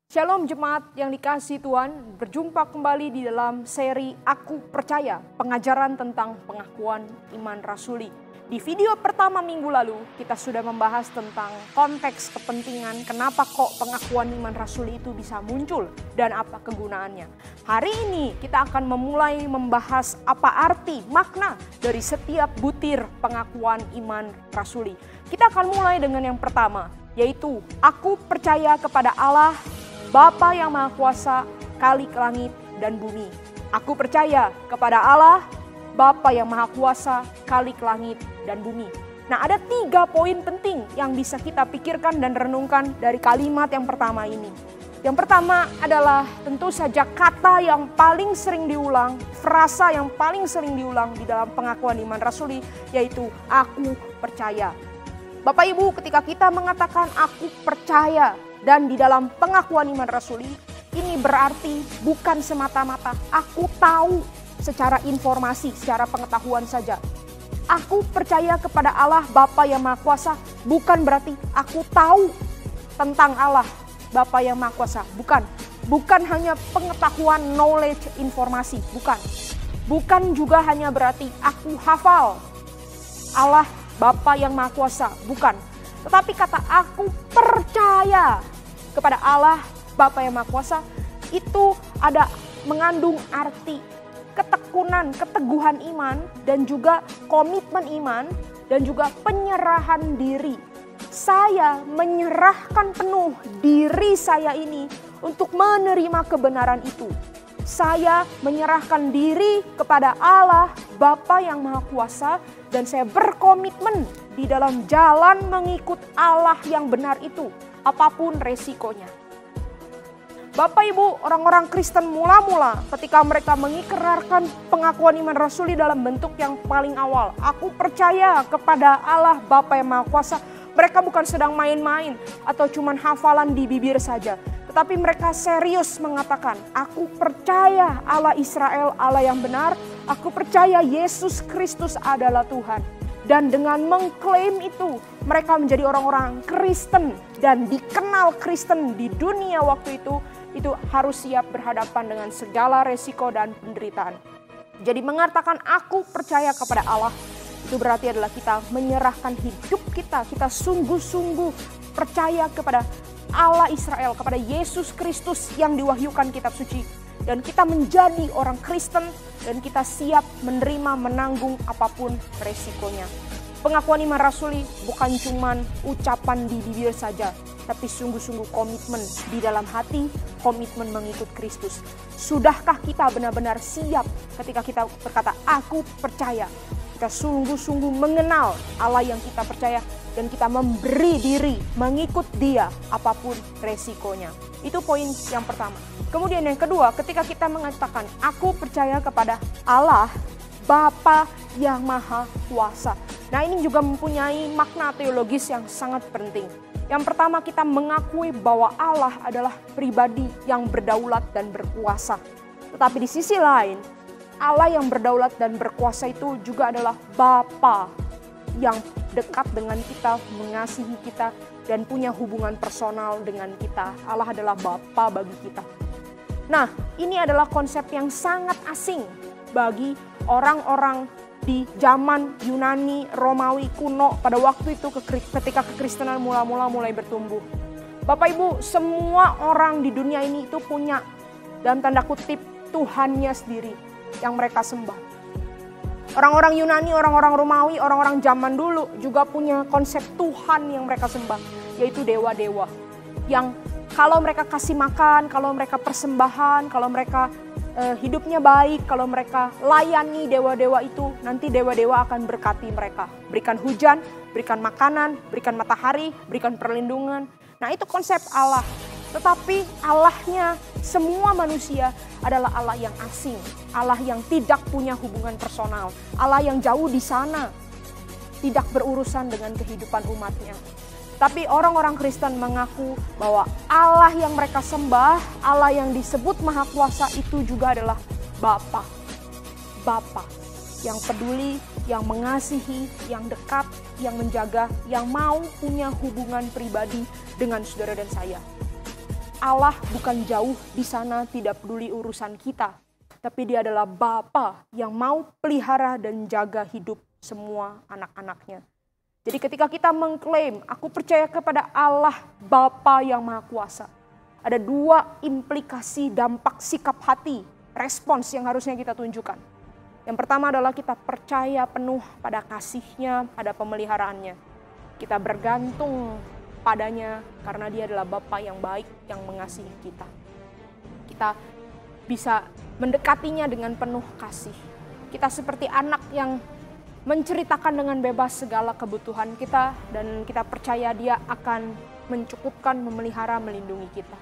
Shalom jemaat yang dikasihi Tuhan, berjumpa kembali di dalam seri Aku Percaya, pengajaran tentang pengakuan iman rasuli. Di video pertama minggu lalu, kita sudah membahas tentang konteks kepentingan kenapa kok pengakuan iman rasuli itu bisa muncul dan apa kegunaannya. Hari ini kita akan memulai membahas apa arti, makna dari setiap butir pengakuan iman rasuli. Kita akan mulai dengan yang pertama, yaitu aku percaya kepada Allah, Bapa yang Maha Kuasa, Khalik langit dan bumi. Aku percaya kepada Allah, Bapa yang Maha Kuasa, Khalik langit dan bumi. Nah, ada 3 poin penting yang bisa kita pikirkan dan renungkan dari kalimat yang pertama ini. Yang pertama adalah tentu saja kata yang paling sering diulang, frasa yang paling sering diulang di dalam pengakuan iman rasuli, yaitu aku percaya. Bapak Ibu, ketika kita mengatakan aku percaya, dan di dalam pengakuan iman rasuli, ini berarti bukan semata-mata aku tahu secara informasi, secara pengetahuan saja. Aku percaya kepada Allah Bapa yang Maha Kuasa, bukan berarti aku tahu tentang Allah Bapa yang Maha Kuasa. Bukan hanya pengetahuan, knowledge, informasi, bukan. Bukan juga hanya berarti aku hafal Allah Bapa yang Maha Kuasa, bukan. Tetapi kata aku percaya kepada Allah Bapa yang Maha Kuasa itu ada mengandung arti ketekunan, keteguhan iman dan juga komitmen iman dan juga penyerahan diri. Saya menyerahkan penuh diri saya ini untuk menerima kebenaran itu. Saya menyerahkan diri kepada Allah Bapa yang Maha Kuasa dan saya berkomitmen di dalam jalan mengikut Allah yang benar itu, apapun resikonya. Bapak Ibu, orang-orang Kristen mula-mula ketika mereka mengikrarkan pengakuan iman rasuli dalam bentuk yang paling awal, aku percaya kepada Allah Bapa yang Maha Kuasa, mereka bukan sedang main-main atau cuman hafalan di bibir saja. Tetapi mereka serius mengatakan, aku percaya Allah Israel, Allah yang benar. Aku percaya Yesus Kristus adalah Tuhan. Dan dengan mengklaim itu, mereka menjadi orang-orang Kristen. Dan dikenal Kristen di dunia waktu itu harus siap berhadapan dengan segala resiko dan penderitaan. Jadi mengatakan aku percaya kepada Allah, itu berarti adalah kita menyerahkan hidup kita sungguh-sungguh percaya kepada Allah Israel, kepada Yesus Kristus yang diwahyukan kitab suci. Dan kita menjadi orang Kristen dan kita siap menerima, menanggung apapun resikonya. Pengakuan iman rasuli bukan cuman ucapan di bibir saja, tapi sungguh-sungguh komitmen di dalam hati, komitmen mengikut Kristus. Sudahkah kita benar-benar siap ketika kita berkata, aku percaya? Kita sungguh-sungguh mengenal Allah yang kita percaya dan kita memberi diri mengikut Dia apapun resikonya. Itu poin yang pertama. Kemudian yang kedua, ketika kita mengatakan aku percaya kepada Allah Bapa yang Maha Kuasa. Nah, ini juga mempunyai makna teologis yang sangat penting. Yang pertama, kita mengakui bahwa Allah adalah pribadi yang berdaulat dan berkuasa. Tetapi di sisi lain, Allah yang berdaulat dan berkuasa itu juga adalah Bapa yang dekat dengan kita, mengasihi kita, dan punya hubungan personal dengan kita. Allah adalah Bapa bagi kita. Nah, ini adalah konsep yang sangat asing bagi orang-orang di zaman Yunani, Romawi kuno pada waktu itu ketika kekristenan mulai bertumbuh. Bapak Ibu, semua orang di dunia ini itu punya dalam tanda kutip Tuhannya sendiri yang mereka sembah. Orang-orang Yunani, orang-orang Romawi, orang-orang zaman dulu juga punya konsep Tuhan yang mereka sembah, yaitu dewa-dewa. Yang kalau mereka kasih makan, kalau mereka persembahan, kalau mereka hidupnya baik, kalau mereka layani dewa-dewa itu, nanti dewa-dewa akan berkati mereka. Berikan hujan, berikan makanan, berikan matahari, berikan perlindungan. Nah, itu konsep Allah. Tetapi Allahnya semua manusia adalah Allah yang asing. Allah yang tidak punya hubungan personal. Allah yang jauh di sana. Tidak berurusan dengan kehidupan umatnya. Tapi orang-orang Kristen mengaku bahwa Allah yang mereka sembah, Allah yang disebut Maha Kuasa itu juga adalah Bapa. Bapa yang peduli, yang mengasihi, yang dekat, yang menjaga, yang mau punya hubungan pribadi dengan saudara dan saya. Allah bukan jauh di sana tidak peduli urusan kita. Tapi dia adalah Bapa yang mau pelihara dan jaga hidup semua anak-anaknya. Jadi ketika kita mengklaim, aku percaya kepada Allah Bapa yang Maha Kuasa. Ada dua implikasi dampak sikap hati, respons yang harusnya kita tunjukkan. Yang pertama adalah kita percaya penuh pada kasih-Nya, pada pemeliharaannya. Kita bergantung padanya karena dia adalah Bapa yang baik yang mengasihi kita. Kita bisa mendekatinya dengan penuh kasih. Kita seperti anak yang menceritakan dengan bebas segala kebutuhan kita dan kita percaya dia akan mencukupkan, memelihara, melindungi kita.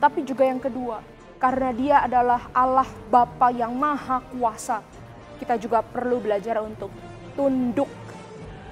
Tapi juga yang kedua, karena dia adalah Allah Bapa yang Maha Kuasa, kita juga perlu belajar untuk tunduk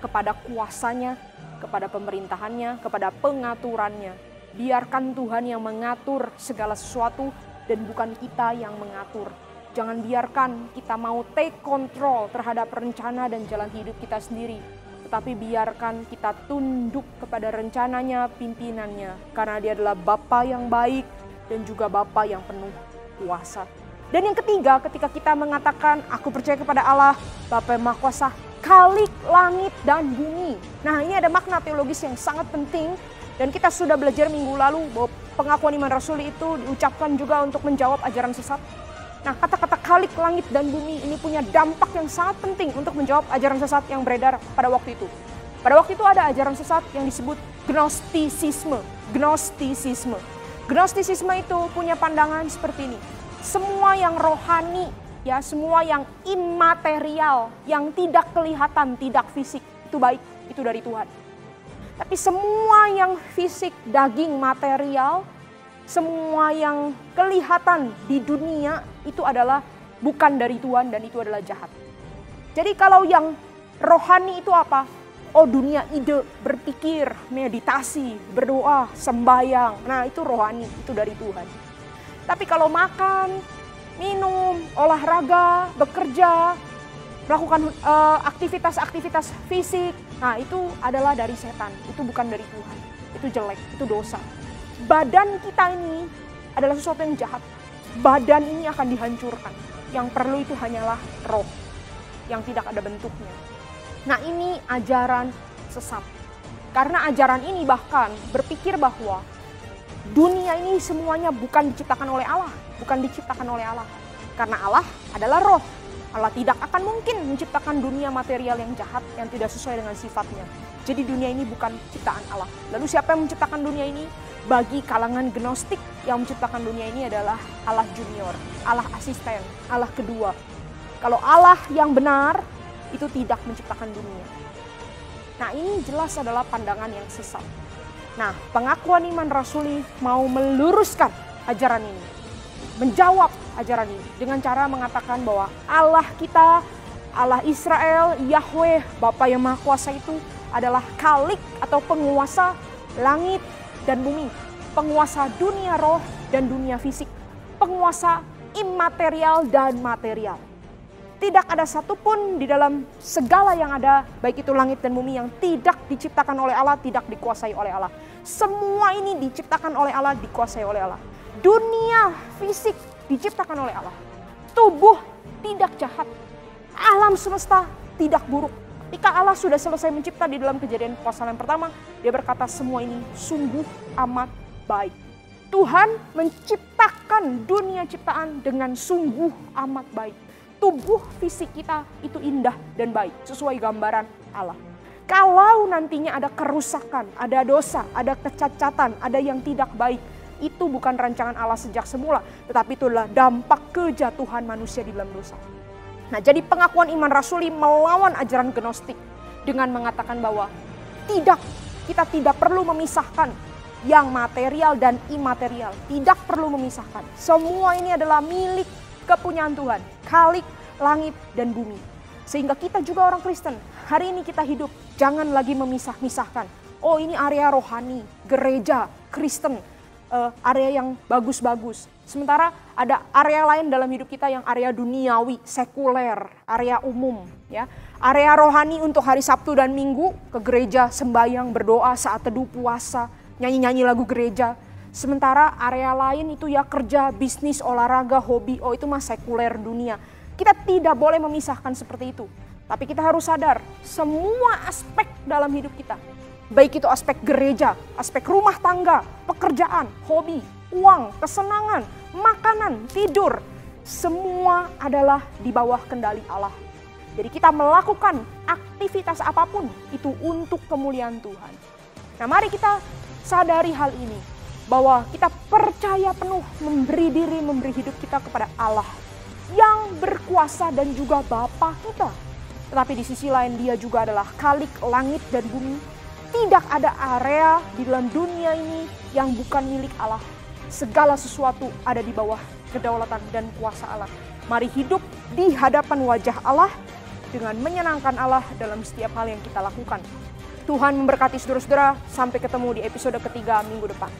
kepada kuasanya, kepada pemerintahannya, kepada pengaturannya. Biarkan Tuhan yang mengatur segala sesuatu dan bukan kita yang mengatur. Jangan biarkan kita mau take control terhadap rencana dan jalan hidup kita sendiri. Tetapi biarkan kita tunduk kepada rencananya, pimpinannya. Karena dia adalah Bapa yang baik dan juga Bapa yang penuh kuasa. Dan yang ketiga, ketika kita mengatakan, aku percaya kepada Allah, Bapa yang Maha Kuasa, Khalik langit dan bumi. Nah, ini ada makna teologis yang sangat penting. Dan kita sudah belajar minggu lalu bahwa pengakuan iman rasuli itu diucapkan juga untuk menjawab ajaran sesat. Nah, kata-kata Khalik langit dan bumi ini punya dampak yang sangat penting untuk menjawab ajaran sesat yang beredar pada waktu itu. Pada waktu itu ada ajaran sesat yang disebut Gnostisisme. Gnostisisme itu punya pandangan seperti ini. Semua yang rohani, ya, semua yang imaterial, yang tidak kelihatan, tidak fisik, itu baik, itu dari Tuhan. Tapi semua yang fisik, daging, material, semua yang kelihatan di dunia itu adalah bukan dari Tuhan dan itu adalah jahat. Jadi kalau yang rohani itu apa? Oh, dunia ide, berpikir, meditasi, berdoa, sembahyang. Nah, itu rohani, itu dari Tuhan. Tapi kalau makan, minum, olahraga, bekerja, melakukan aktivitas-aktivitas fisik, nah itu adalah dari setan, itu bukan dari Tuhan, itu jelek, itu dosa. Badan kita ini adalah sesuatu yang jahat, badan ini akan dihancurkan, yang perlu itu hanyalah roh, yang tidak ada bentuknya. Nah, ini ajaran sesat, karena ajaran ini bahkan berpikir bahwa dunia ini semuanya bukan diciptakan oleh Allah, karena Allah adalah roh. Allah tidak akan mungkin menciptakan dunia material yang jahat yang tidak sesuai dengan sifatnya. Jadi dunia ini bukan ciptaan Allah. Lalu siapa yang menciptakan dunia ini? Bagi kalangan Gnostik, yang menciptakan dunia ini adalah Allah junior, Allah asisten, Allah kedua. Kalau Allah yang benar itu tidak menciptakan dunia. Nah, ini jelas adalah pandangan yang sesat. Nah, pengakuan iman rasuli mau meluruskan ajaran ini, menjawab ajaran ini dengan cara mengatakan bahwa Allah kita, Allah Israel, Yahweh, Bapa yang Maha Kuasa itu adalah Khalik atau penguasa langit dan bumi, penguasa dunia roh dan dunia fisik, penguasa imaterial dan material. Tidak ada satupun di dalam segala yang ada, baik itu langit dan bumi, yang tidak diciptakan oleh Allah, tidak dikuasai oleh Allah. Semua ini diciptakan oleh Allah, dikuasai oleh Allah. Dunia fisik diciptakan oleh Allah. Tubuh tidak jahat. Alam semesta tidak buruk. Ketika Allah sudah selesai mencipta di dalam Kejadian pasal yang pertama, dia berkata semua ini sungguh amat baik. Tuhan menciptakan dunia ciptaan dengan sungguh amat baik. Tubuh fisik kita itu indah dan baik, sesuai gambaran Allah. Kalau nantinya ada kerusakan, ada dosa, ada kecacatan, ada yang tidak baik, itu bukan rancangan Allah sejak semula, tetapi itulah dampak kejatuhan manusia di dalam dosa. Nah, jadi pengakuan iman rasuli melawan ajaran Gnostik dengan mengatakan bahwa kita tidak perlu memisahkan yang material dan imaterial, tidak perlu memisahkan. Semua ini adalah milik kepunyaan Tuhan, Khalik langit dan bumi. Sehingga kita juga orang Kristen, hari ini kita hidup, jangan lagi memisah-misahkan. Oh, ini area rohani, gereja, Kristen, area yang bagus-bagus. Sementara ada area lain dalam hidup kita yang area duniawi, sekuler, area umum. Ya. Area rohani untuk hari Sabtu dan Minggu, ke gereja, sembahyang, berdoa, saat teduh, puasa, nyanyi-nyanyi lagu gereja. Sementara area lain itu ya kerja, bisnis, olahraga, hobi, oh itu mah sekuler dunia. Kita tidak boleh memisahkan seperti itu. Tapi kita harus sadar semua aspek dalam hidup kita. Baik itu aspek gereja, aspek rumah tangga, pekerjaan, hobi, uang, kesenangan, makanan, tidur. Semua adalah di bawah kendali Allah. Jadi kita melakukan aktivitas apapun itu untuk kemuliaan Tuhan. Nah mari kita sadari hal ini. Bahwa kita percaya penuh memberi diri, memberi hidup kita kepada Allah yang berkuasa dan juga Bapa kita. Tetapi di sisi lain Dia juga adalah Khalik langit dan bumi. Tidak ada area di dalam dunia ini yang bukan milik Allah. Segala sesuatu ada di bawah kedaulatan dan kuasa Allah. Mari hidup di hadapan wajah Allah dengan menyenangkan Allah dalam setiap hal yang kita lakukan. Tuhan memberkati saudara-saudara. Sampai ketemu di episode ketiga minggu depan.